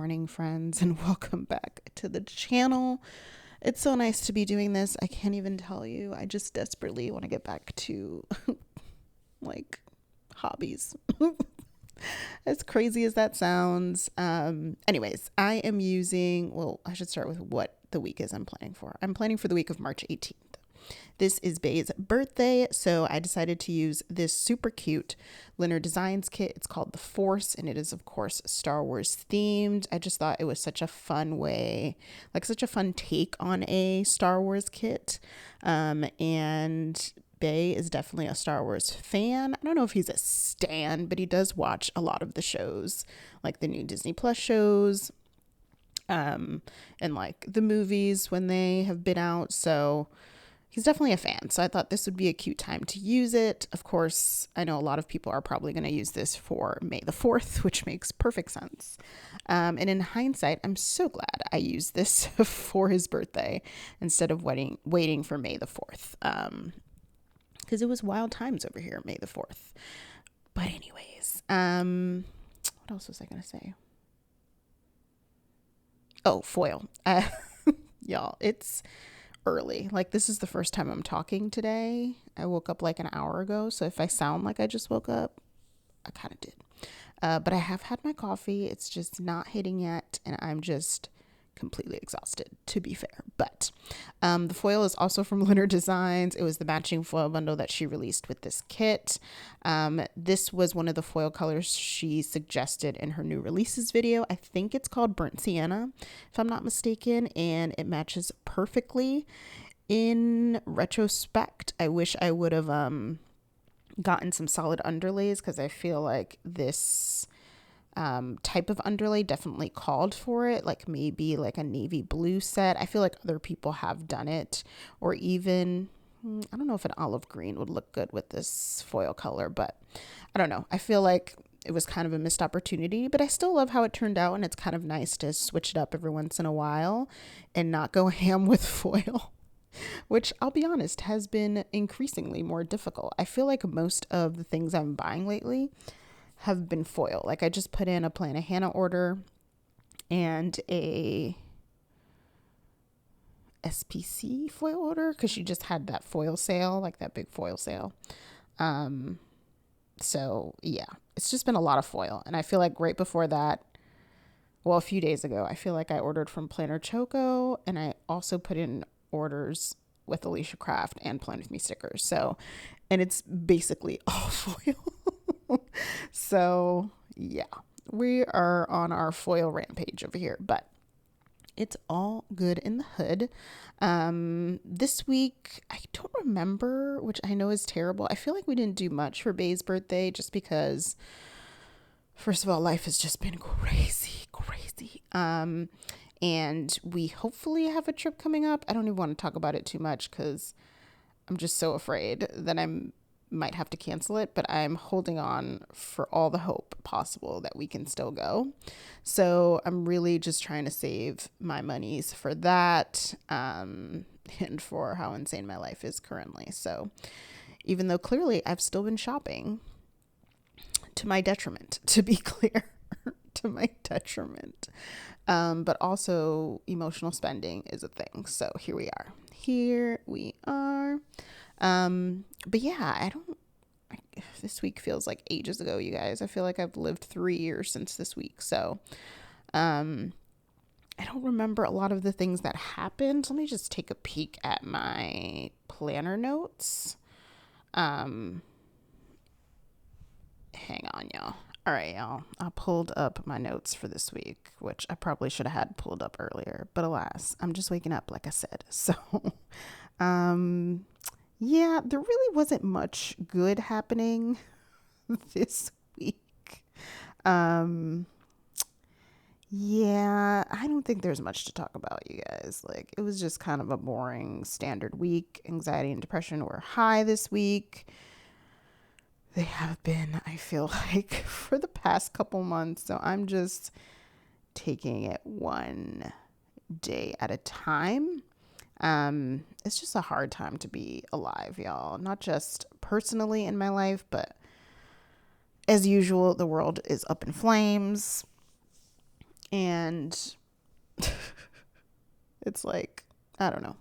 morning, friends, and welcome back to the channel. It's so nice to be doing this. I can't even tell you. I just desperately want to get back to like hobbies. As crazy as that sounds. Anyways, I am using, well, I should start with what the week is I'm planning for. I'm planning for the week of March 18th. This is Bay's birthday, so I decided to use this super cute Lynner Designs kit. It's called The Force, and it is, of course, Star Wars themed. I just thought it was such a fun way, like such a fun take on a Star Wars kit. And Bay is definitely a Star Wars fan. I don't know if he's a stan, but he does watch a lot of the shows, like the new Disney Plus shows, and like the movies when they have been out. So he's definitely a fan. So I thought this would be a cute time to use it. Of course, I know a lot of people are probably going to use this for May the 4th, which makes perfect sense. And in hindsight, I'm so glad I used this for his birthday instead of waiting for May the 4th. Because it was wild times over here, May the 4th. But anyways, what else was I going to say? Oh, foil. Y'all, it's early. Like, this is the first time I'm talking today. I woke up like an hour ago. So if I sound like I just woke up, I kind of did. But I have had my coffee. It's just not hitting yet. And I'm just completely exhausted, to be fair. But the foil is also from Lynner Designs. It was the matching foil bundle that she released with this kit. This was one of the foil colors she suggested in her new releases video. I think it's called Burnt Sienna, if I'm not mistaken, and it matches perfectly. In retrospect, I wish I would have gotten some solid underlays, because I feel like this type of underlay definitely called for it, like maybe like a navy blue set. I feel like other people have done it, or even I don't know if an olive green would look good with this foil color, but I don't know. I feel like it was kind of a missed opportunity, but I still love how it turned out, and it's kind of nice to switch it up every once in a while and not go ham with foil, which I'll be honest has been increasingly more difficult. I feel like most of the things I'm buying lately have been foil. Like, I just put in a Planet Hannah order and a SPC foil order, because she just had that foil sale, like that big foil sale. So yeah, it's just been a lot of foil. And I feel like right before that, well, a few days ago, I feel like I ordered from Planner Choco, and I also put in orders with Alicia Craft and Plan With Me stickers. So, and it's basically all foil. So yeah, we are on our foil rampage over here, but it's all good in the hood. This week, I don't remember, which I know is terrible. I feel like we didn't do much for Bay's birthday, just because, first of all, life has just been crazy. And we hopefully have a trip coming up. I don't even want to talk about it too much, because I'm just so afraid that might have to cancel it, but I'm holding on for all the hope possible that we can still go. So I'm really just trying to save my monies for that, and for how insane my life is currently. So even though clearly I've still been shopping, to my detriment, to be clear, to my detriment. But also emotional spending is a thing. So here we are. But yeah, this week feels like ages ago, you guys. I feel like I've lived 3 years since this week. So, I don't remember a lot of the things that happened. Let me just take a peek at my planner notes. Hang on, y'all. All right, y'all. I pulled up my notes for this week, which I probably should have had pulled up earlier, but alas, I'm just waking up, like I said. So, yeah, there really wasn't much good happening this week. Yeah, I don't think there's much to talk about, you guys. Like, it was just kind of a boring standard week. Anxiety and depression were high this week. They have been, I feel like, for the past couple months. So I'm just taking it one day at a time. It's just a hard time to be alive, y'all. Not just personally in my life, but as usual, the world is up in flames. And it's like, I don't know.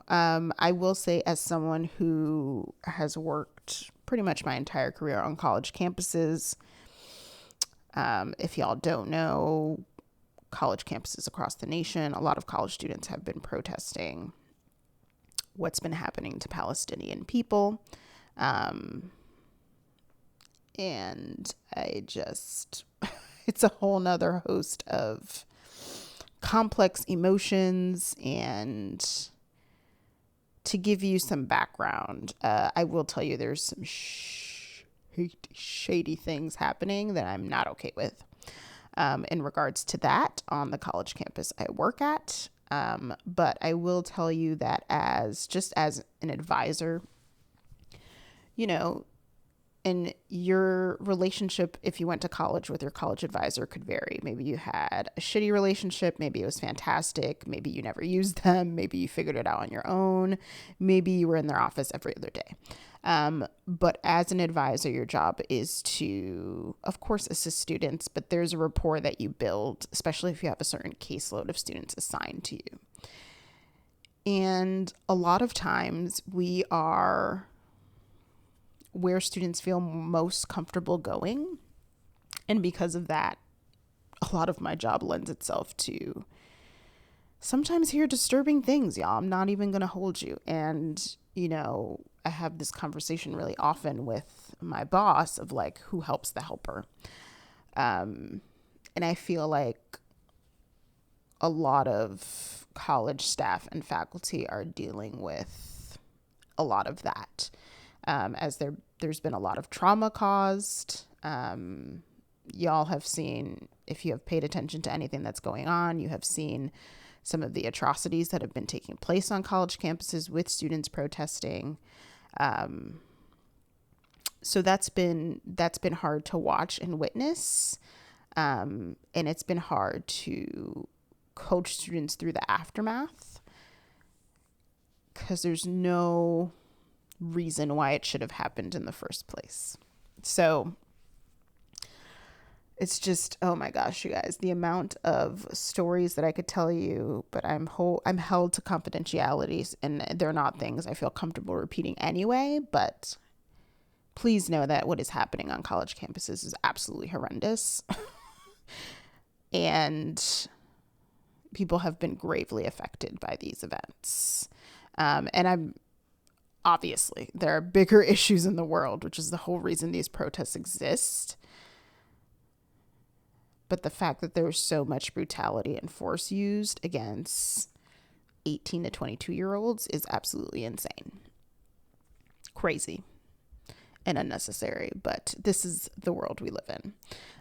I will say, as someone who has worked pretty much my entire career on college campuses, if y'all don't know, college campuses across the nation, a lot of college students have been protesting what's been happening to Palestinian people. And it's a whole nother host of complex emotions. And to give you some background, I will tell you there's some shady things happening that I'm not okay with in regards to that on the college campus I work at. But I will tell you that as an advisor, and your relationship, if you went to college with your college advisor, could vary. Maybe you had a shitty relationship. Maybe it was fantastic. Maybe you never used them. Maybe you figured it out on your own. Maybe you were in their office every other day. But as an advisor, your job is to, of course, assist students, but there's a rapport that you build, especially if you have a certain caseload of students assigned to you. And a lot of times we are where students feel most comfortable going. And because of that, a lot of my job lends itself to sometimes hear disturbing things, y'all. I'm not even going to hold you. And, I have this conversation really often with my boss of like, who helps the helper? And I feel like a lot of college staff and faculty are dealing with a lot of that. As there's been a lot of trauma caused. Y'all have seen, if you have paid attention to anything that's going on, you have seen some of the atrocities that have been taking place on college campuses with students protesting. So that's been hard to watch and witness. And it's been hard to coach students through the aftermath because there's no reason why it should have happened in the first place. So it's just, oh my gosh, you guys, the amount of stories that I could tell you, but I'm held to confidentialities, and they're not things I feel comfortable repeating anyway. But please know that what is happening on college campuses is absolutely horrendous. And people have been gravely affected by these events. And obviously, there are bigger issues in the world, which is the whole reason these protests exist. But the fact that there's so much brutality and force used against 18 to 22-year-olds is absolutely insane. Crazy and unnecessary. But this is the world we live in.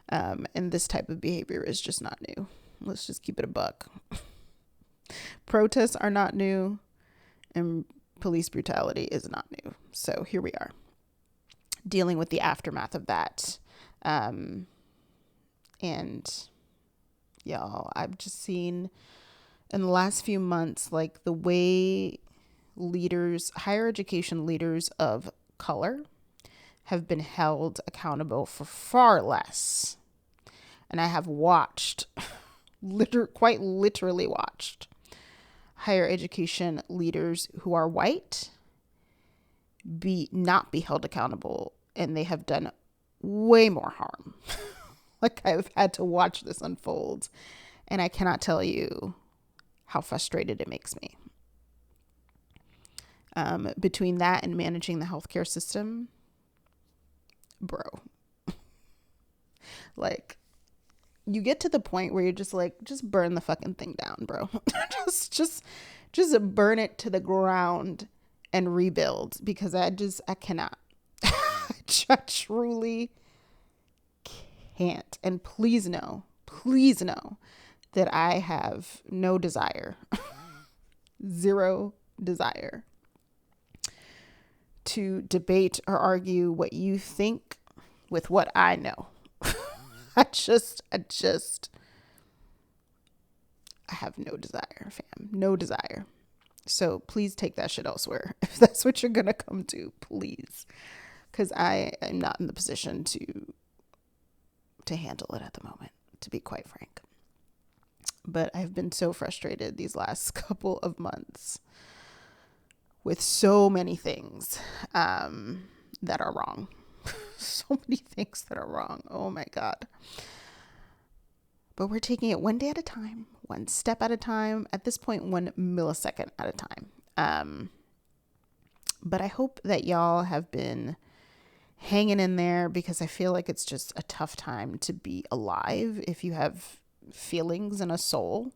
And this type of behavior is just not new. Let's just keep it a buck. Protests are not new, and police brutality is not new. So here we are, dealing with the aftermath of that. And y'all, I've just seen in the last few months, like the way higher education leaders of color have been held accountable for far less. And I have watched, quite literally watched, higher education leaders who are white not be held accountable, and they have done way more harm. Like, I've had to watch this unfold, and I cannot tell you how frustrated it makes me. Between that and managing the healthcare system, bro, like, you get to the point where you're just like, just burn the fucking thing down, bro. just burn it to the ground and rebuild, because I cannot. I truly can't. And please know that I have no desire, zero desire to debate or argue what you think with what I know. I have no desire, fam. No desire. So please take that shit elsewhere. If that's what you're going to come to, please. Because I am not in the position to handle it at the moment. to be quite frank. But I've been so frustrated these last couple of months with so many things that are wrong. So many things that are wrong. Oh my God. But we're taking it one day at a time, one step at a time, at this point, 1 millisecond at a time. But I hope that y'all have been hanging in there, because I feel like it's just a tough time to be alive if you have feelings and a soul.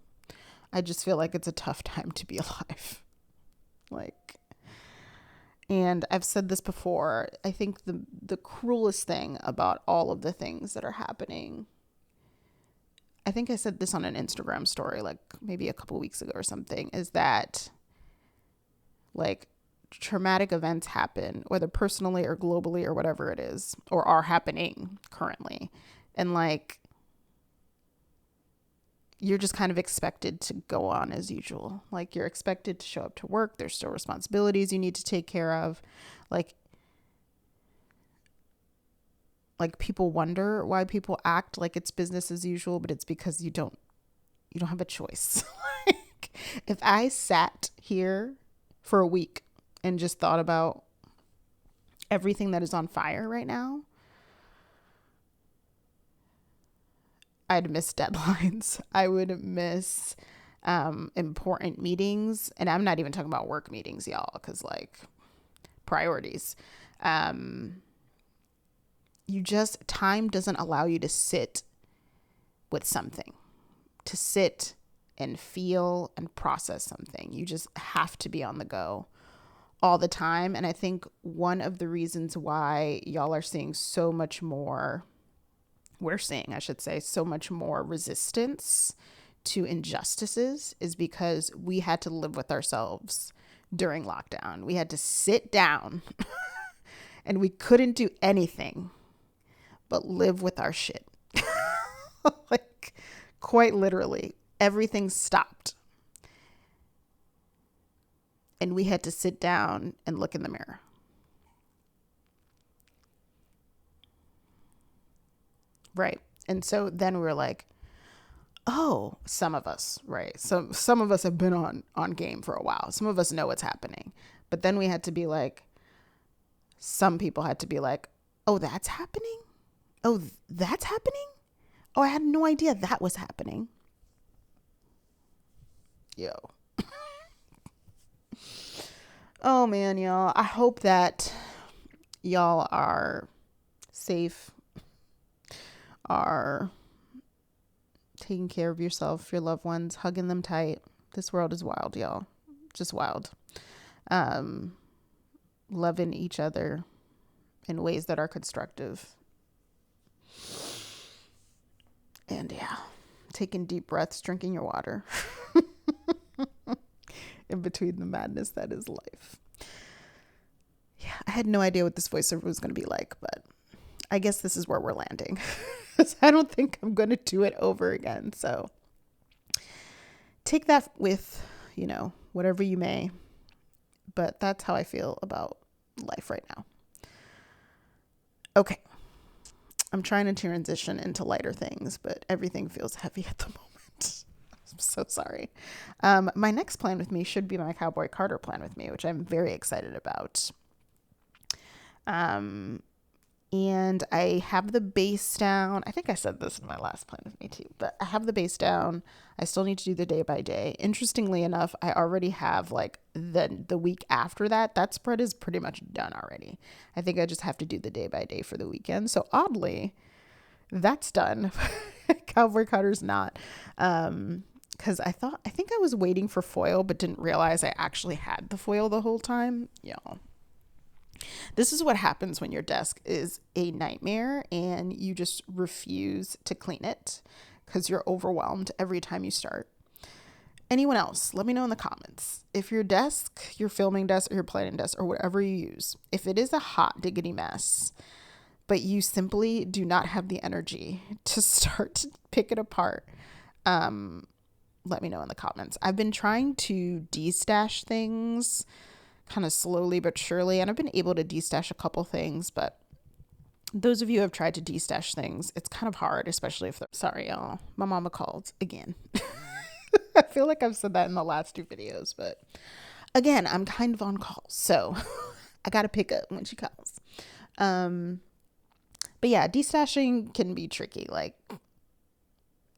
I just feel like it's a tough time to be alive. And I've said this before, I think the cruelest thing about all of the things that are happening, I think I said this on an Instagram story, like maybe a couple weeks ago or something, is that like traumatic events happen, whether personally or globally or whatever it is, or are happening currently. And like, you're just kind of expected to go on as usual. Like, you're expected to show up to work. There's still responsibilities you need to take care of. Like people wonder why people act like it's business as usual, but it's because you don't have a choice. Like, if I sat here for a week and just thought about everything that is on fire right now, I'd miss deadlines. I would miss important meetings. And I'm not even talking about work meetings, y'all, because like priorities. Time doesn't allow you to sit with something, to sit and feel and process something. You just have to be on the go all the time. And I think one of the reasons why y'all are seeing so much more, so much more resistance to injustices is because we had to live with ourselves during lockdown. We had to sit down and we couldn't do anything but live with our shit. Like, quite literally, everything stopped. And we had to sit down and look in the mirror. Right. And so then we were like, oh, some of us, right? So some of us have been on game for a while. Some of us know what's happening. But then we had to be like, some people had to be like, oh, that's happening? Oh, that's happening? Oh, I had no idea that was happening. Yo. Oh man, y'all. I hope that y'all are safe, are taking care of yourself, your loved ones, hugging them tight. This world is wild, y'all. Just wild. Loving each other in ways that are constructive. And yeah, taking deep breaths, drinking your water in between the madness that is life. Yeah, I had no idea what this voiceover was going to be like, but I guess this is where we're landing. I don't think I'm going to do it over again. So take that with, whatever you may. But that's how I feel about life right now. Okay. I'm trying to transition into lighter things, but everything feels heavy at the moment. I'm so sorry. My next plan with me should be my Cowboy Carter plan with me, which I'm very excited about. And I have the base down. I think I said this in my last plan with me too, but I have the base down. I still need to do the day by day. Interestingly enough, I already have like the week after that spread is pretty much done already. I think I just have to do the day by day for the weekend. So oddly, that's done. Cowboy Carter's not. Because I think I was waiting for foil, but didn't realize I actually had the foil the whole time. Y'all. This is what happens when your desk is a nightmare and you just refuse to clean it because you're overwhelmed every time you start. Anyone else, let me know in the comments. If your desk, your filming desk or your planning desk or whatever you use, if it is a hot diggity mess, but you simply do not have the energy to start to pick it apart, let me know in the comments. I've been trying to de-stash things kind of slowly but surely, and I've been able to de-stash a couple things, but those of you who have tried to destash things, it's kind of hard, especially if they're, sorry, y'all, my mama called again. I feel like I've said that in the last 2 videos, but again, I'm kind of on call, so I got to pick up when she calls. But yeah, destashing can be tricky. Like,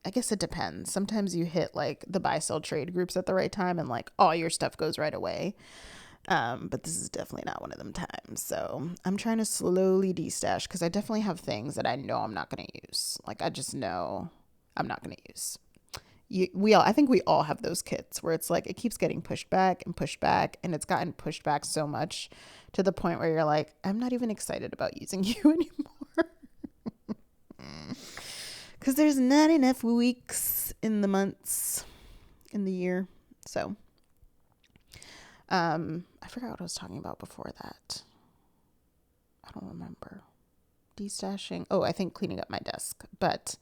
I guess it depends. Sometimes you hit like the buy sell trade groups at the right time and like all your stuff goes right away. But this is definitely not one of them times. So I'm trying to slowly destash because I definitely have things that I know I'm not going to use. Like, I just know I'm not going to use. I think we all have those kits where it's like it keeps getting pushed back, and it's gotten pushed back so much to the point where you're like, I'm not even excited about using you anymore. Because there's not enough weeks in the months in the year. So I forgot what I was talking about before that. I don't remember. Destashing. Oh, I think cleaning up my desk. But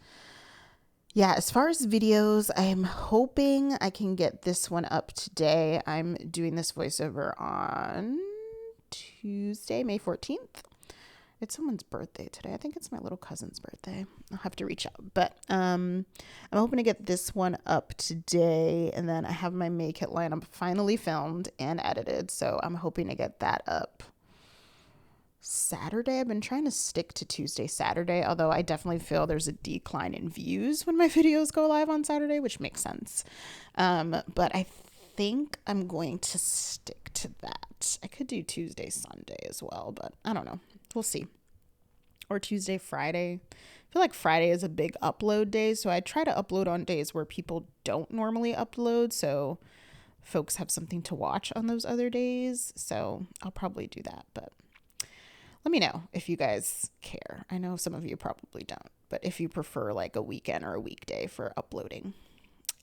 yeah, as far as videos, I'm hoping I can get this one up today. I'm doing this voiceover on Tuesday, May 14th. It's someone's birthday today. I think it's my little cousin's birthday. I'll have to reach out. But I'm hoping to get this one up today. And then I have my Make It lineup finally filmed and edited. So I'm hoping to get that up Saturday. I've been trying to stick to Tuesday, Saturday, although I definitely feel there's a decline in views when my videos go live on Saturday, which makes sense. But I think I'm going to stick to that. I could do Tuesday, Sunday as well, but I don't know. We'll see. Or Tuesday, Friday. I feel like Friday is a big upload day, so I try to upload on days where people don't normally upload, so folks have something to watch on those other days. So I'll probably do that, but let me know if you guys care. I know some of you probably don't, but if you prefer like a weekend or a weekday for uploading.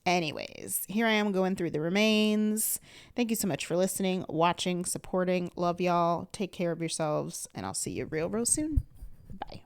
Anyways, here I am going through the remains. Thank you so much for listening, watching, supporting. Love y'all. Take care of yourselves, and I'll see you real soon. Bye.